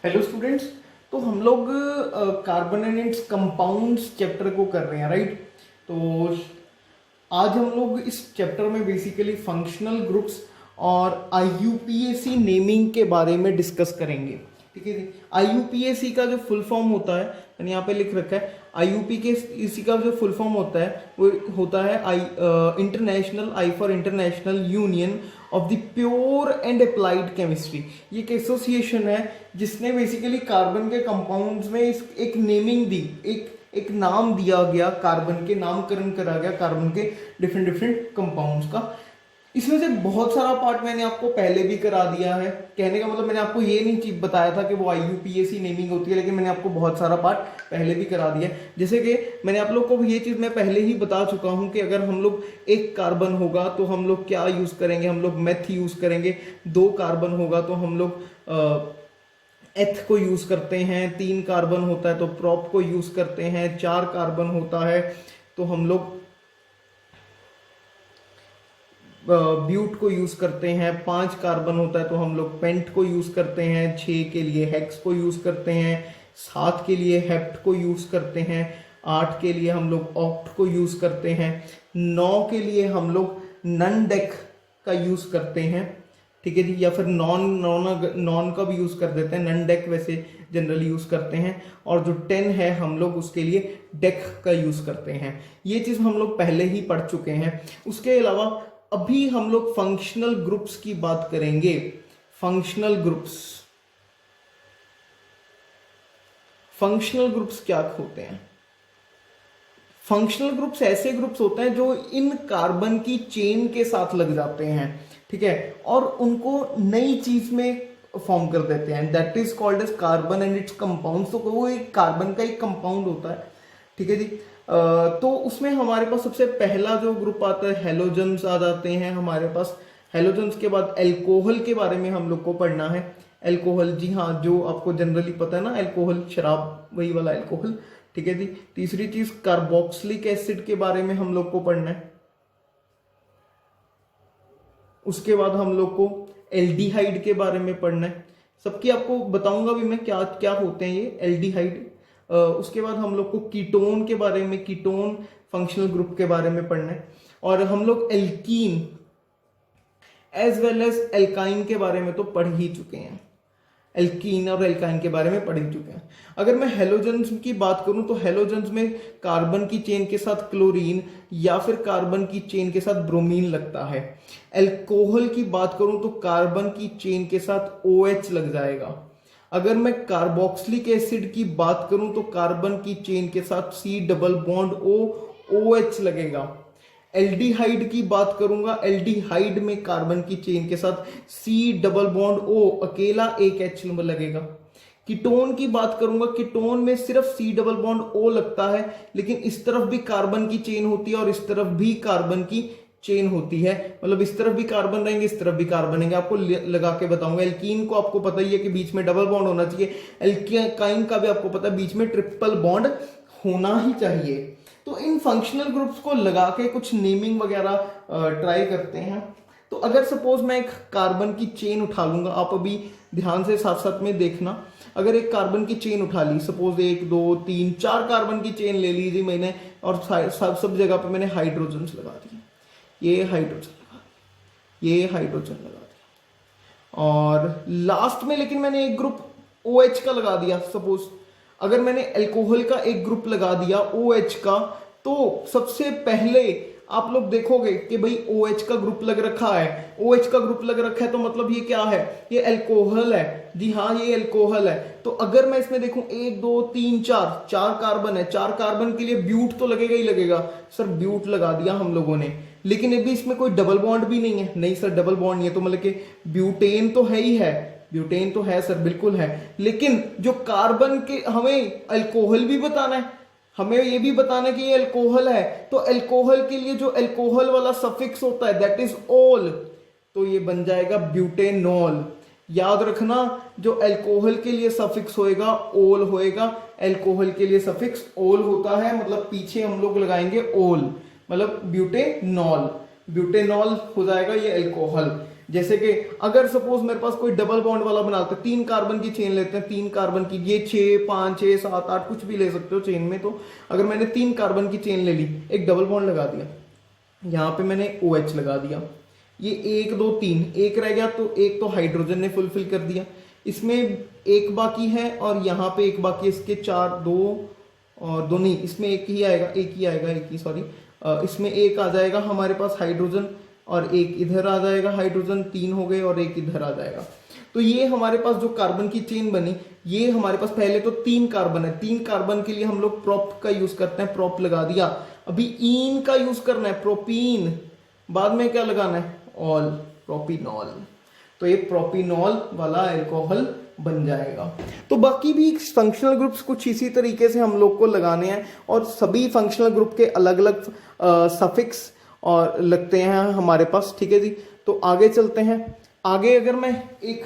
Hello students. तो हम लोग carbon and it's compounds chapter को कर रहे हैं, राइट। तो आज हम लोग इस चैप्टर में बेसिकली फंक्शनल ग्रुप्स और आईयूपीएसी नेमिंग के बारे में डिस्कस करेंगे। ठीक है जी। आईयूपीएसी का जो फुल फॉर्म होता है, मैंने यहाँ पे लिख रखा है, आईयूपी के इसी का जो फुल फॉर्म होता है वो होता है international, I for international union of the pure and applied chemistry. ये एक एसोसिएशन है जिसने बेसिकली कार्बन के कंपाउंड्स में एक नेमिंग दी, एक नाम दिया गया, कार्बन के नामकरण करा गया कार्बन के डिफरेंट डिफरेंट कंपाउंड्स का। इसमें से बहुत सारा पार्ट मैंने आपको पहले भी करा दिया है। कहने का मतलब मैंने आपको ये नहीं बताया था कि वो आईयूपीएसी नेमिंग होती है, लेकिन मैंने आपको बहुत सारा पार्ट पहले भी करा दिया है। जैसे कि मैंने आप लोग को ये चीज़ मैं पहले ही बता चुका हूँ कि अगर हम लोग एक कार्बन होगा तो हम लोग क्या यूज़ करेंगे, हम लोग मेथ यूज़ करेंगे। 2 कार्बन होगा तो हम लोग एथ को यूज़ करते हैं। 3 कार्बन होता है तो प्रोप को यूज़ करते हैं। 4 कार्बन होता है तो हम लोग ब्यूट को यूज करते हैं। 5 कार्बन होता है तो हम लोग पेंट को यूज करते हैं। 6 के लिए हेक्स को यूज करते हैं। 7 के लिए हेप्ट को यूज करते हैं। 8 के लिए हम लोग ऑक्ट को यूज करते हैं। 9 के लिए हम लोग नन डेक का यूज करते हैं। ठीक है जी, या फिर नॉन का भी यूज कर देते हैं। नन डेक वैसे जनरली यूज करते हैं। और जो 10 है हम लोग उसके लिए डेक का यूज करते हैं। ये चीज हम लोग पहले ही पढ़ चुके हैं। उसके अलावा अभी हम लोग फंक्शनल ग्रुप्स की बात करेंगे। फंक्शनल ग्रुप्स क्या होते हैं? फंक्शनल ग्रुप्स ऐसे ग्रुप्स होते हैं जो इन कार्बन की चेन के साथ लग जाते हैं, ठीक है, और उनको नई चीज में फॉर्म कर देते हैं। That is called as carbon and its compound. तो वो एक कार्बन का एक कंपाउंड होता है, ठीक है जी। तो उसमें हमारे पास सबसे पहला जो ग्रुप आता है हेलोजन्स आ जाते हैं हमारे पास। हेलोजन्स के बाद एल्कोहल के बारे में हम लोग को पढ़ना है। एल्कोहल, जी हाँ, जो आपको जनरली पता है ना, एल्कोहल शराब, वही वाला एल्कोहल, ठीक है जी। तीसरी चीज कार्बोक्सिलिक एसिड के बारे में हम लोग को पढ़ना है। उसके बाद हम लोग को एल्डिहाइड के बारे में पढ़ना है। सबकी आपको बताऊंगा भी मैं क्या क्या होते हैं ये एल्डिहाइड। उसके बाद हम लोग को कीटोन के बारे में, कीटोन फंक्शनल ग्रुप के बारे में पढ़ना है। और हम लोग alkene as well as alkyne के बारे में तो पढ़ ही चुके हैं। एल्कीन और एल्काइन के बारे में पढ़ ही चुके हैं। अगर मैं हेलोजन्स की बात करूं तो हेलोजन्स में कार्बन की चेन के साथ क्लोरीन या फिर कार्बन की चेन के साथ ब्रोमीन लगता है। एल्कोहल की बात करूं तो कार्बन की चेन के साथ OH लग जाएगा। अगर मैं कार्बोक्सिलिक एसिड की बात करूं तो कार्बन की चेन के साथ C double bond O OH लगेगा। एल्डिहाइड की बात करूंगा, एल्डिहाइड में कार्बन की चेन के साथ C डबल बॉन्ड O अकेला एक H लगेगा। कीटोन की बात करूंगा, कीटोन में सिर्फ C डबल बॉन्ड O लगता है, लेकिन इस तरफ भी कार्बन की चेन होती है और इस तरफ भी कार्बन की चेन होती है। मतलब इस तरफ भी कार्बन रहेंगे, इस तरफ भी कार्बन रहेंगे। आपको लगा के बताऊंगा। एल्कीन को आपको पता ही है कि बीच में डबल बॉन्ड होना चाहिए। एल्काइन का भी आपको पता है बीच में ट्रिपल बॉन्ड होना ही चाहिए। तो इन फंक्शनल ग्रुप्स को लगा के कुछ नेमिंग वगैरह ट्राई करते हैं। तो अगर सपोज मैं एक कार्बन की चेन उठा लूंगा, आप अभी ध्यान से साथ साथ में देखना। अगर एक कार्बन की चेन उठा ली, सपोज 1 2 3 4 कार्बन की चेन ले लीजिए मैंने, और सब जगह पे मैंने हाइड्रोजन लगा दिए। ये हाइड्रोजन लगा दिया, ये हाइड्रोजन लगा दिया, और लास्ट में लेकिन मैंने एक ग्रुप OH का लगा दिया। सपोज अगर मैंने अल्कोहल का एक ग्रुप लगा दिया OH का, तो सबसे पहले आप लोग देखोगे कि भाई OH का ग्रुप लग रखा है। OH का ग्रुप लग रखा है तो मतलब ये क्या है? ये अल्कोहल है। जी हाँ, ये अल्कोहल है। तो अगर मैं इसमें देखूं 1 2 3 4 कार्बन है, 4 कार्बन के लिए ब्यूट तो लगेगा ही लगेगा। सर ब्यूट लगा दिया हम लोगों ने, लेकिन अभी इसमें कोई डबल बॉन्ड भी नहीं है। नहीं सर, डबल बॉन्ड नहीं है तो मतलब कि ब्यूटेन तो है ही है। ब्यूटेन तो है सर, बिल्कुल है। लेकिन जो कार्बन के, हमें अल्कोहल भी बताना है, हमें ये भी बताना है कि ये अल्कोहल है। तो अल्कोहल के लिए जो अल्कोहल वाला सफिक्स होता है दैट इज ओल, तो ये बन जाएगा ब्यूटेनॉल। याद रखना, जो अल्कोहल के लिए सफिक्स होएगा ओल होएगा। अल्कोहल के लिए सफिक्स ओल होता है, मतलब पीछे हम लोग लगाएंगे ओल, मतलब ब्यूटेनॉल। ब्यूटेनॉल हो जाएगा ये अल्कोहल। जैसे कि अगर सपोज मेरे पास कोई डबल बॉन्ड वाला बनाते हैं, 3 कार्बन की चेन लेते हैं, 3 कार्बन की, ये 6 5 6 7 8 कुछ भी ले सकते हो चेन में। तो अगर मैंने 3 कार्बन की चेन ले ली, एक डबल बॉन्ड लगा दिया, यहाँ पे मैंने OH लगा दिया, ये 1 2 3 एक रह गया, तो एक तो हाइड्रोजन ने फुलफिल कर दिया, इसमें एक बाकी है और यहाँ पे एक बाकी है, इसके 4 2 और 2 नहीं, इसमें एक ही आएगा, सॉरी, इसमें एक आ जाएगा हमारे पास हाइड्रोजन और एक इधर आ जाएगा हाइड्रोजन, 3 हो गए और एक इधर आ जाएगा। तो ये हमारे पास जो कार्बन की चेन बनी, ये हमारे पास पहले तो 3 कार्बन है, 3 कार्बन के लिए हम लोग प्रोप का यूज करते हैं, प्रोप लगा दिया। अभी ईन का यूज करना है, प्रोपीन, बाद में क्या लगाना है, ऑल, प्रोपिनॉल। तो ये प्रोपिनॉल वाला अल्कोहल बन जाएगा। तो बाकी भी फंक्शनल ग्रुप्स कुछ इसी तरीके से हम लोग को लगाने हैं, और सभी फंक्शनल ग्रुप के अलग अलग सफिक्स और लगते हैं हमारे पास, ठीक है जी। तो आगे चलते हैं। आगे अगर मैं एक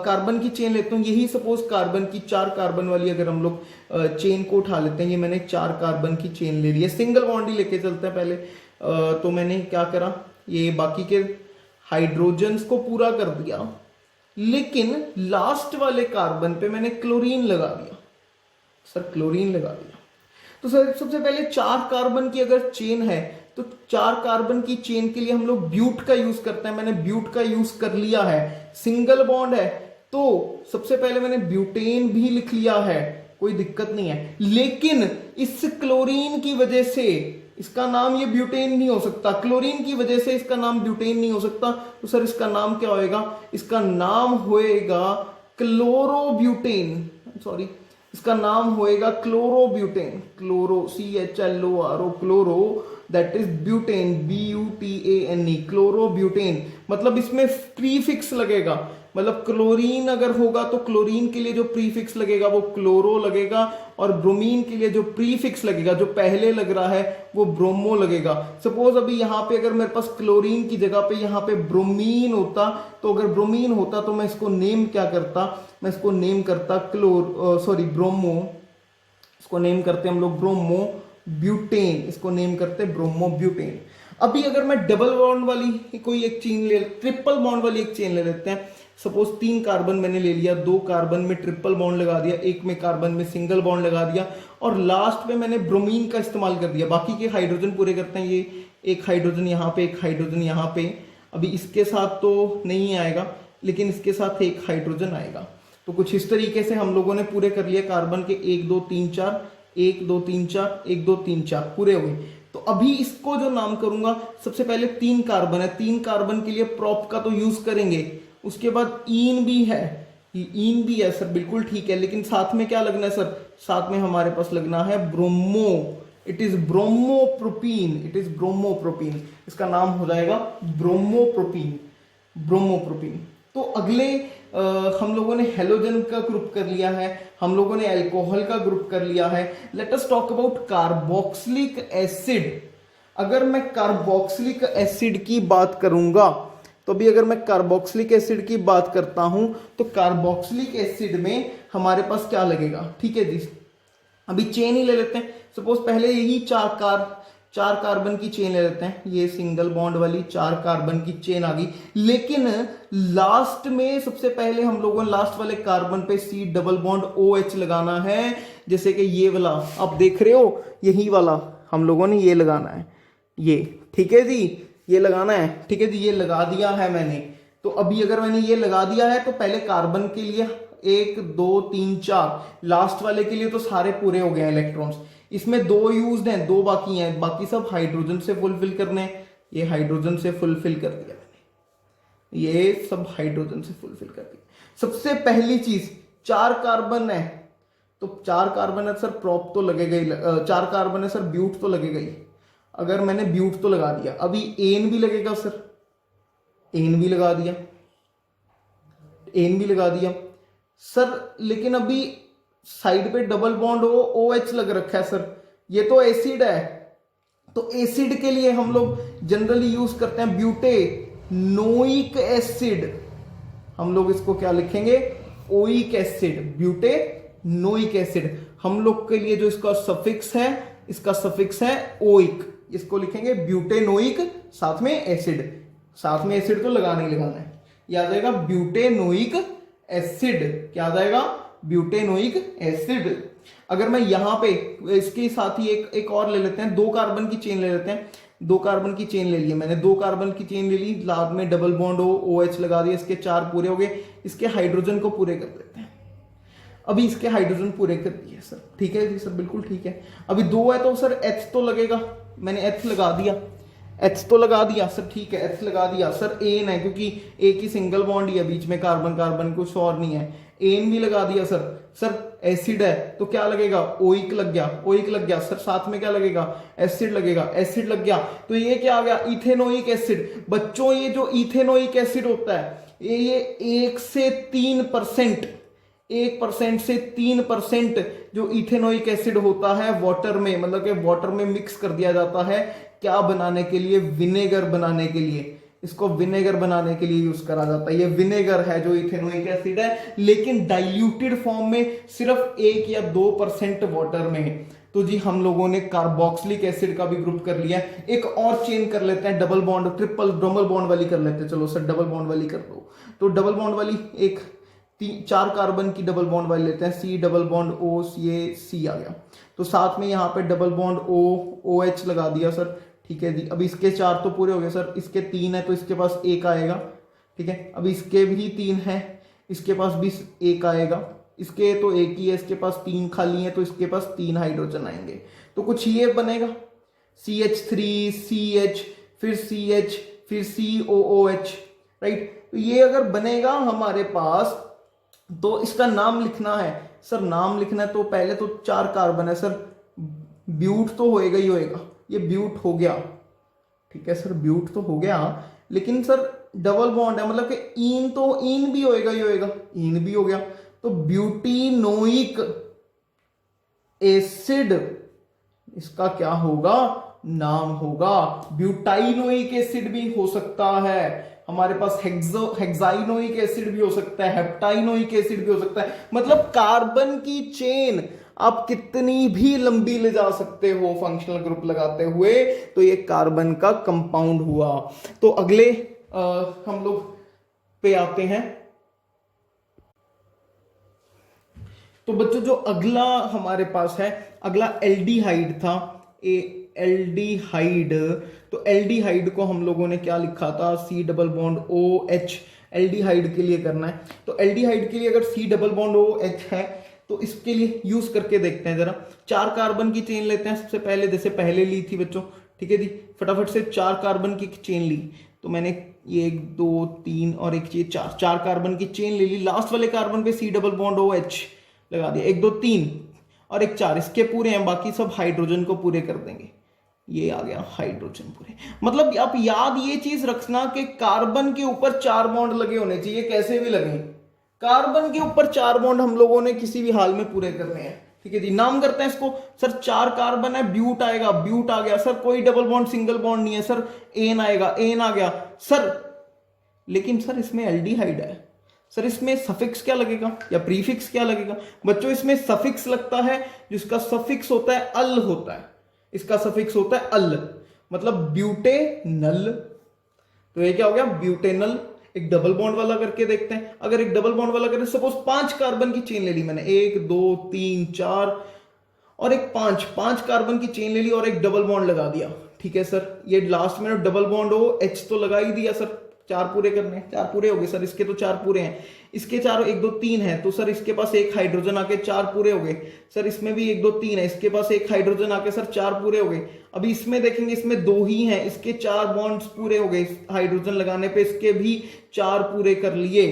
कार्बन की चेन लेता हूँ, यही सपोज कार्बन की 4 कार्बन वाली अगर हम लोग चेन को उठा लेते हैं, ये मैंने 4 कार्बन की चेन ले ली है, सिंगल बॉन्ड ही लेके चलते हैं पहले। तो मैंने क्या करा, ये बाकी के हाइड्रोजन्स को पूरा कर दिया, लेकिन लास्ट वाले कार्बन पे मैंने क्लोरीन लगा दिया। सर क्लोरीन लगा दिया, तो सर सबसे पहले 4 कार्बन की अगर चेन है, तो 4 कार्बन की चेन के लिए हम लोग ब्यूट का यूज करते हैं। मैंने ब्यूट का यूज कर लिया है, सिंगल बॉन्ड है, तो सबसे पहले मैंने ब्यूटेन भी लिख लिया है, कोई दिक्कत नहीं है। लेकिन इस क्लोरीन की वजह से इसका नाम ये ब्यूटेन नहीं हो सकता, क्लोरीन की वजह से इसका नाम ब्यूटेन नहीं हो सकता। तो सर इसका नाम क्या होएगा, इसका नाम होएगा क्लोरोब्यूटेन, सॉरी, इसका नाम होएगा chlorobutane, chloro CHLORO, chloro, that is butane, BUTANE, chlorobutane. मतलब इसमें प्रीफिक्स लगेगा, मतलब क्लोरीन अगर होगा तो क्लोरीन के लिए जो प्रीफिक्स लगेगा वो क्लोरो लगेगा, और ब्रोमीन के लिए जो प्रीफिक्स लगेगा, जो पहले लग रहा है, वो ब्रोमो लगेगा। सपोज अभी यहाँ पे अगर मेरे पास क्लोरीन की जगह पे यहाँ पे ब्रोमीन होता, तो अगर ब्रोमीन होता तो मैं इसको नेम क्या करता, मैं इसको नेम करता ब्रोमो, इसको नेम करते हम लोग ब्रोमो ब्यूटेन, इसको नेम करते ब्रोमो ब्यूटेन। अभी अगर मैं डबल बॉन्ड वाली कोई एक चेन ले, ट्रिपल बॉन्ड वाली एक चेन ले लेते हैं। सपोज 3 कार्बन मैंने ले लिया, 2 कार्बन में ट्रिपल बॉन्ड लगा दिया, एक में कार्बन में सिंगल बॉन्ड लगा दिया, और लास्ट में मैंने ब्रोमीन का इस्तेमाल कर दिया। बाकी के हाइड्रोजन पूरे करते हैं, ये एक हाइड्रोजन यहाँ पे, एक हाइड्रोजन यहाँ पे, अभी इसके साथ तो नहीं आएगा, लेकिन इसके साथ एक हाइड्रोजन आएगा। तो कुछ इस तरीके से हम लोगों ने पूरे कर लिए कार्बन के 1 2 3 4, 1 2 3 4, 1 2 3 4 पूरे हो गए। तो अभी इसको जो नाम करूंगा, सबसे पहले 3 कार्बन है, 3 कार्बन के लिए प्रोप का तो यूज करेंगे, उसके बाद ईन भी है, ईन भी है सर, बिल्कुल ठीक है, लेकिन साथ में क्या लगना है सर, साथ में हमारे पास लगना है bromo, it is bromopropene, it is bromopropene, इसका नाम हो जाएगा ब्रोमोप्रोपीन, ब्रोमोप्रोपीन। तो अगले हम लोगों ने हेलोजन का ग्रुप कर लिया है, हम लोगों ने अल्कोहल का ग्रुप कर लिया है। Let us talk about carboxylic acid. अगर मैं कार्बोक्सिलिक एसिड की बात करूंगा, तो भी अगर मैं कार्बोक्सिलिक एसिड की बात करता हूं, तो कार्बोक्सिलिक एसिड में हमारे पास क्या लगेगा, ठीक है जी। अभी चेन ही ले लेते हैं, सपोज पहले यही 4 कार्बन की चेन ले लेते हैं, ये सिंगल बॉन्ड वाली 4 कार्बन की चेन आ गई, लेकिन लास्ट में सबसे पहले हम लोगों ने लास्ट वाले कार्बन पे C डबल बॉन्ड OH लगाना है। जैसे कि ये वाला आप देख रहे हो, यही वाला हम लोगों ने ये लगाना है, ये, ठीक है जी, ये लगाना है, ठीक है जी, ये लगा दिया है मैंने। तो अभी अगर मैंने ये लगा दिया है, तो पहले कार्बन के लिए 1 2 3 4, लास्ट वाले के लिए तो सारे पूरे हो गए इलेक्ट्रॉन्स, इसमें 2 यूज्ड हैं, 2 बाकी हैं, बाकी सब हाइड्रोजन से फुलफिल करने हैं। ये हाइड्रोजन से फुलफिल कर दिया मैंने, ये सब हाइड्रोजन से फुलफिल कर दिया। सबसे पहली चीज 4 कार्बन है, तो 4 कार्बन है सर, प्रोप तो लगेगा ही, 4 कार्बन है सर, ब्यूट तो लगेगा ही। अगर मैंने ब्यूट तो लगा दिया, अभी एन भी लगेगा सर, एन भी लगा दिया, एन भी लगा दिया सर, लेकिन अभी साइड पे डबल बॉन्ड OH लग रखा है सर, ये तो एसिड है। तो एसिड के लिए हम लोग जनरली यूज करते हैं ब्यूटेनोइक एसिड, हम लोग इसको क्या लिखेंगे, ओइक एसिड, ब्यूटेनोइक एसिड। हम लोग के लिए जो इसका सफिक्स है, इसका सफिक्स है ओइक, इसको लिखेंगे ब्यूटेनोइक, साथ में एसिड, साथ में एसिड तो लगाना ही लगाना है, ये आ जाएगा ब्यूटेनोइक एसिड। क्या आ जाएगा? Butanoic acid. अगर मैं यहाँ पे इसके साथ ही एक और ले लेते हैं, 2 कार्बन की चेन ले लेते हैं। 2 कार्बन की चेन ले ली मैंने, 2 कार्बन की चेन ले ली, बाद में डबल बॉन्ड OH लगा दिया, इसके 4 पूरे हो गए। इसके हाइड्रोजन को पूरे कर देते हैं। अभी इसके हाइड्रोजन पूरे कर दिए सर, ठीक है जी सर, बिल्कुल ठीक है। अभी 2 है तो सर H तो लगेगा, मैंने H लगा दिया, H तो लगा दिया सर, ठीक है H लगा दिया सर। एन है क्योंकि एक ही सिंगल बॉन्ड ही है बीच में, कार्बन कार्बन कुछ और नहीं है। एन भी लगा दिया सर। सर एसिड है तो क्या लगेगा? ओइक लग गया, ओइक लग गया सर। साथ में क्या लगेगा? एसिड लगेगा, एसिड लग गया। तो ये क्या आ गया? Ethanoic acid. बच्चों ये जो इथेनोइक एसिड होता है ये 1 से 3%, 1% से 3% जो इथेनोइक एसिड होता है वाटर में, मतलब कि वाटर में मिक्स कर दिया जाता है। क्या बनाने के लिए? विनेगर बनाने के लिए। इसको विनेगर बनाने के लिए यूज करा जाता है। ये विनेगर है जो इथेनोइक एसिड है, लेकिन डाइल्यूटेड फॉर्म में सिर्फ 1 या 2% वाटर में है। तो जी हम लोगों ने कार्बोक्सिलिक एसिड का भी ग्रुप कर लिया। एक और चेन कर लेते हैं, double bond, triple double bond वाली कर लेते हैं। चलो सर डबल बॉन्ड वाली कर दो। तो डबल बॉन्ड वाली एक 4 कार्बन की डबल बॉन्ड वाली लेते हैं, C डबल बॉन्ड O, ये C आ गया। तो साथ में यहाँ पे डबल बॉन्ड OH लगा दिया सर, ठीक है जी। अब इसके 4 तो पूरे हो गए सर, इसके 3 है तो इसके पास 1 आएगा, ठीक है। अब इसके भी 3 है, इसके पास भी 1 आएगा। इसके तो 1 ही है, इसके पास 3 खाली है तो इसके पास 3 हाइड्रोजन आएंगे। तो कुछ ये बनेगा CH3 CH फिर CH फिर COOH, राइट। तो ये अगर बनेगा हमारे पास तो इसका नाम लिखना है सर, नाम लिखना है तो पहले तो 4 कार्बन है सर, ब्यूट तो होएगा ही होएगा, ये ब्यूट हो गया, ठीक है सर ब्यूट तो हो गया। लेकिन सर डबल बॉन्ड है, मतलब कि ईन तो ईन भी होएगा ही होएगा, ईन भी हो गया। तो ब्यूटिनोइक एसिड इसका क्या होगा? नाम होगा। ब्यूटाइनोइक एसिड भी हो सकता है हमारे पास, हेक्साइनोइक एसिड भी हो सकता है, हेप्टाइनोइक एसिड भी हो सकता है। मतलब कार्बन की चेन आप कितनी भी लंबी ले जा सकते हो फंक्शनल ग्रुप लगाते हुए। तो ये कार्बन का कंपाउंड हुआ। तो अगले हम लोग पे आते हैं। तो बच्चों जो अगला हमारे पास है, अगला एल्डिहाइड था, एल्डिहाइड। तो एल्डिहाइड को हम लोगों ने क्या लिखा था? C double bond OH aldehyde के लिए करना है। तो एल्डिहाइड के लिए अगर C डबल बॉन्ड OH है तो इसके लिए यूज करके देखते हैं जरा। 4 कार्बन की चेन लेते हैं सबसे पहले, जैसे पहले ली थी बच्चों, ठीक है जी। फटाफट से 4 कार्बन की चेन ली। तो मैंने ये 1 2 3 और एक चीज 4 कार्बन की चेन ले ली। लास्ट वाले कार्बन पे C डबल बॉन्ड OH लगा दिया। 1 2 3 और एक 4 इसके पूरे हैं, बाकी सब हाइड्रोजन को पूरे कर देंगे। ये आ गया हाइड्रोजन पूरे। मतलब आप याद ये चीज रखना कि कार्बन के ऊपर 4 बॉन्ड लगे होने चाहिए, कैसे भी लगे। कार्बन के ऊपर 4 बॉन्ड हम लोगों ने किसी भी हाल में पूरे करने हैं, ठीक है जी। नाम करते हैं इसको सर, 4 कार्बन है, ब्यूट आएगा, ब्यूट आ गया सर। कोई डबल बॉन्ड सिंगल बॉन्ड नहीं है सर, एन आएगा, एन आ गया सर। लेकिन सर इसमें एल्डिहाइड है सर, इसमें सफिक्स क्या लगेगा या प्रीफिक्स क्या लगेगा? बच्चों इसमें सफिक्स लगता है, जिसका सफिक्स होता है अल होता है। इसका सफिक्स होता है अल, मतलब ब्यूटेनल। तो ये क्या हो गया? ब्यूटेनल। एक डबल बॉन्ड वाला करके देखते हैं। अगर एक डबल बॉन्ड वाला करें, सपोज 5 कार्बन की चेन ले ली मैंने, 1 2 3 4 और एक 5 कार्बन की चेन ले ली और एक डबल बॉन्ड लगा दिया, ठीक है सर। ये लास्ट में डबल बॉन्ड हो, H तो लगा ही दिया सर। 4 पूरे करने, 4 पूरे हो गए सर। इसके तो 4 पूरे हैं, इसके 4 1 2 3 है तो सर इसके पास 1 हाइड्रोजन आके 4 पूरे हो गए सर। इसमें भी 1 2 3 है, इसके पास 1 हाइड्रोजन आके सर 4 पूरे हो गए। अभी इसमें देखेंगे, इसमें 2 ही हैं, इसके 4 बॉन्ड्स पूरे हो गए हाइड्रोजन लगाने पे, इसके भी 4 पूरे कर लिए।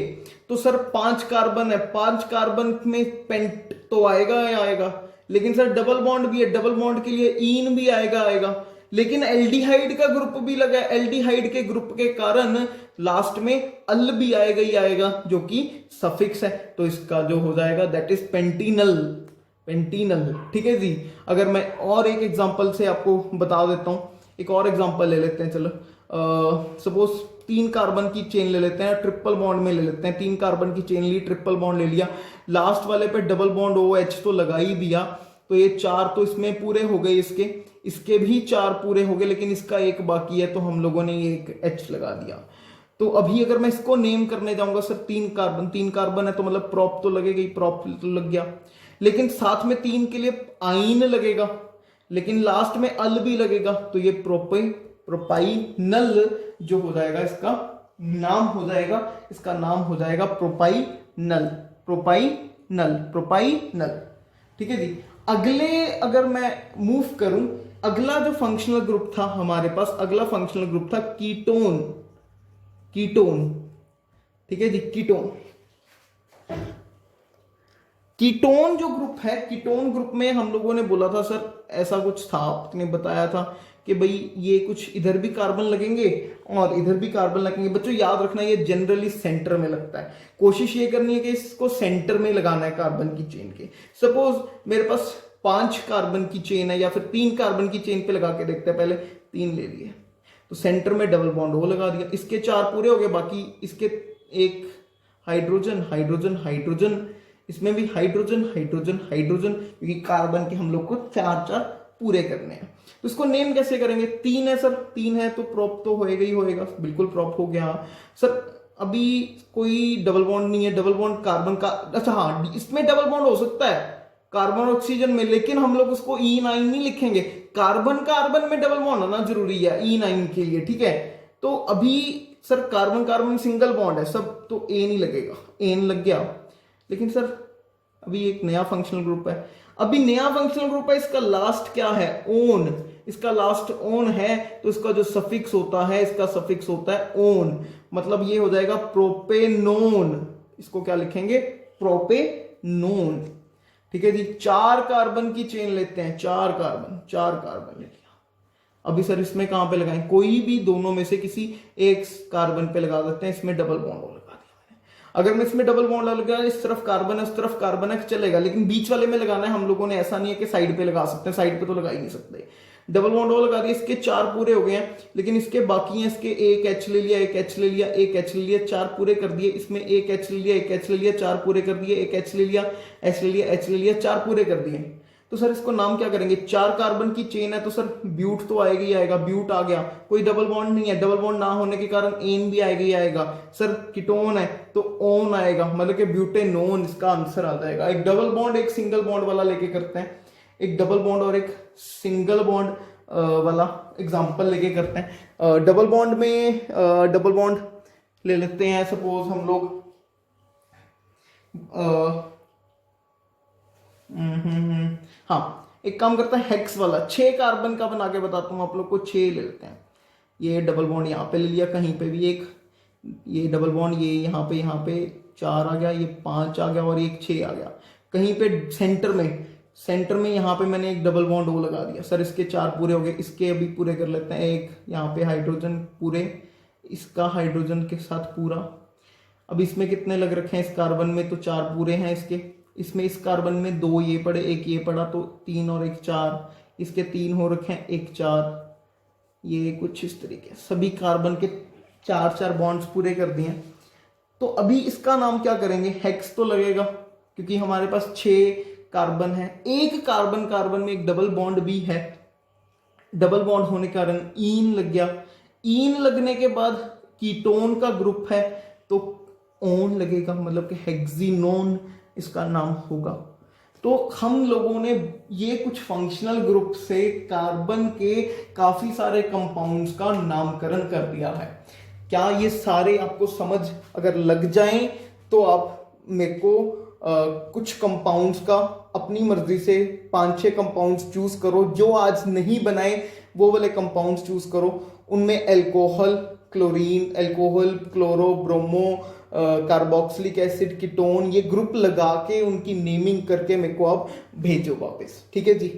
तो सर 5 कार्बन है, 5 कार्बन में पेंट तो आएगा ही आएगा, लेकिन सर डबल बॉन्ड भी है, डबल बॉन्ड के लिए ईन भी आएगा। लेकिन एल्डिहाइड का ग्रुप भी लगा, एल्डिहाइड के ग्रुप के कारण लास्ट में अल भी आएगा ही आएगा, जो कि सफिक्स है। तो इसका जो हो जाएगा दैट इज पेंटिनल, पेंटिनल, ठीक है जी। अगर मैं और एक एग्जांपल से आपको बता देता हूं, एक और एग्जांपल ले लेते हैं। चलो सपोज 3 कार्बन की चेन ले लेते हैं, ट्रिपल बॉन्ड में ले लेते हैं। 3 कार्बन की चेन ली, ट्रिपल बॉन्ड ले लिया, लास्ट वाले पे डबल बॉन्ड OH तो लगा ही दिया। तो ये 4 तो इसमें पूरे हो गए, इसके भी 4 पूरे हो गए, लेकिन इसका 1 बाकी है तो हम लोगों ने ये एक H लगा दिया। तो अभी अगर मैं इसको नेम करने जाऊंगा सर, 3 कार्बन है तो मतलब प्रोप तो लगेगा ही, प्रोप तो लग गया, लेकिन साथ में 3 के लिए आइन लगेगा, लेकिन लास्ट में अल भी लगेगा, तो ये प्रोपाइनल जो हो जाएगा इसका नाम हो जाएगा, इसका नाम हो जाएगा प्रोपाइनल, प्रोपाइनल। ठीक है जी। अगले अगर मैं मूव करूं, अगला जो फंक्शनल ग्रुप था हमारे पास, अगला फंक्शनल ग्रुप था कीटोन, कीटोन। ठीक है जी, कीटोन। कीटोन जो ग्रुप है, कीटोन ग्रुप में हम लोगों ने बोला था सर ऐसा कुछ था, आपने बताया था कि भाई ये कुछ इधर भी कार्बन लगेंगे और इधर भी कार्बन लगेंगे। बच्चों याद रखना ये जनरली सेंटर में लगता है, कोशिश ये करनी है कि इसको सेंटर में लगाना है कार्बन की चेन के। सपोज मेरे पास 5 कार्बन की चेन है या फिर 3 कार्बन की चेन पे लगा के देखते हैं, पहले 3 ले लिए तो सेंटर में डबल बॉन्ड वो लगा दिया, इसके 4 पूरे हो गए, बाकी इसके एक हाइड्रोजन हाइड्रोजन हाइड्रोजन, इसमें भी हाइड्रोजन हाइड्रोजन हाइड्रोजन, क्योंकि कार्बन के हम लोग को 4 पूरे करने हैं। तो इसको नेम कैसे करेंगे? 3 है सर, 3 है तो प्रोप तो होएगा ही होएगा, बिल्कुल प्रोप हो गया सर। अभी कोई डबल बॉन्ड नहीं है, डबल बॉन्ड कार्बन का, अच्छा हाँ इसमें डबल बॉन्ड हो सकता है कार्बन ऑक्सीजन में, लेकिन हम लोग उसको E9 नहीं लिखेंगे, कार्बन कार्बन में डबल बॉन्ड होना जरूरी है E9 के लिए। ठीक है, तो अभी sir carbon carbon single bond है सब, तो ए नहीं लगेगा, एन लग गया, लेकिन सर अभी एक नया फंक्शनल ग्रुप है, अभी नया फंक्शनल ग्रुप है, इसका लास्ट क्या है? ओन, इसका लास्ट ओन है, तो इसका जो सफिक्स होता है, इसका सफिक्स होता है ओन, मतलब ये हो जाएगा प्रोपेनोन। इसको क्या लिखेंगे? प्रोपेनोन। ठीक है जी। 4 कार्बन की चेन लेते हैं, 4 कार्बन ले लिया। अभी सर इसमें कहां पे लगाएं? कोई भी दोनों में से किसी एक कार्बन पे लगा देते हैं, इसमें डबल बॉन्ड लगा दिया मैंने। अगर मैं इसमें डबल बॉन्ड लगा, इस तरफ कार्बन है उस तरफ कार्बन है चलेगा, लेकिन बीच वाले में लगाना है हम लोगों ने, ऐसा नहीं है कि साइड पे लगा सकते हैं, साइड पे तो लगा ही नहीं सकते। डबल बॉन्ड वो लगा दिया, इसके 4 पूरे हो गए हैं, लेकिन इसके बाकी हैं, इसके एक H ले लिया, एक H ले लिया, एक H ले लिया, 4 पूरे कर दिए, इसमें एक H ले लिया, एक H ले लिया, 4 पूरे कर दिए, एक H ले लिया, H ले लिया, H ले लिया, 4 पूरे कर दिए। तो सर इसको नाम क्या करेंगे? 4 कार्बन की चेन है तो सर ब्यूट तो आएगा ही आएगा, ब्यूट आ गया, कोई डबल बॉन्ड नहीं है, डबल बॉन्ड ना होने के कारण एन भी आएगा ही आएगा। सर कीटोन है तो ओन आएगा, मतलब कि ब्यूटेनोन इसका आंसर आ जाएगा। एक डबल बॉन्ड एक सिंगल बॉन्ड वाला लेके करते हैं, एक डबल बॉन्ड और एक सिंगल बॉन्ड वाला एग्जाम्पल लेके करते हैं। डबल बॉन्ड में डबल बॉन्ड ले लेते हैं, सपोज हम लोग हाँ एक काम करते हैं, हेक्स वाला 6 कार्बन का बना के बताता हूँ आप लोग को। 6 ले लेते हैं, ये डबल बॉन्ड यहाँ पे ले लिया, कहीं पे भी एक, ये डबल बॉन्ड ये यहाँ पे 4 आ गया, ये 5 आ गया और एक 6 आ गया। कहीं पे सेंटर में यहाँ पे मैंने एक डबल बॉन्ड वो लगा दिया। सर इसके 4 पूरे हो गए, इसके अभी पूरे कर लेते हैं। एक यहाँ पे हाइड्रोजन पूरे, इसका हाइड्रोजन के साथ पूरा। अब इसमें कितने लग रखे हैं? इस कार्बन में तो 4 पूरे हैं इसके, इसमें इस कार्बन में 2 ये पड़े, एक ये पड़ा, तो 3 और 1 4, इसके 3 हो रखे हैं, 1 4, ये कुछ इस तरीके सभी कार्बन के 4 बॉन्ड्स पूरे कर दिए। तो अभी इसका नाम क्या करेंगे? हेक्स तो लगेगा क्योंकि हमारे पास 6 कार्बन है, एक कार्बन में एक डबल बॉन्ड भी है, डबल बॉन्ड होने के कारण ईन लग गया। ईन लगने के बाद कीटोन का ग्रुप है तो ओन लगेगा, मतलब कि हेक्सिनोन इसका नाम होगा। तो हम लोगों ने ये कुछ फंक्शनल ग्रुप से कार्बन के काफी सारे कंपाउंड्स का नामकरण कर दिया है। क्या ये सारे आपको समझ अगर लग जाएं तो आप मेरे को कुछ कंपाउंड्स का अपनी मर्जी से 5-6 कंपाउंड्स चूज करो, जो आज नहीं बनाए वो वाले कंपाउंड्स चूज करो। उनमें alcohol, chlorine, alcohol, chloro, bromo, carboxylic acid, ketone, ये ग्रुप लगा के उनकी नेमिंग करके मेरे को आप भेजो वापस। ठीक है जी।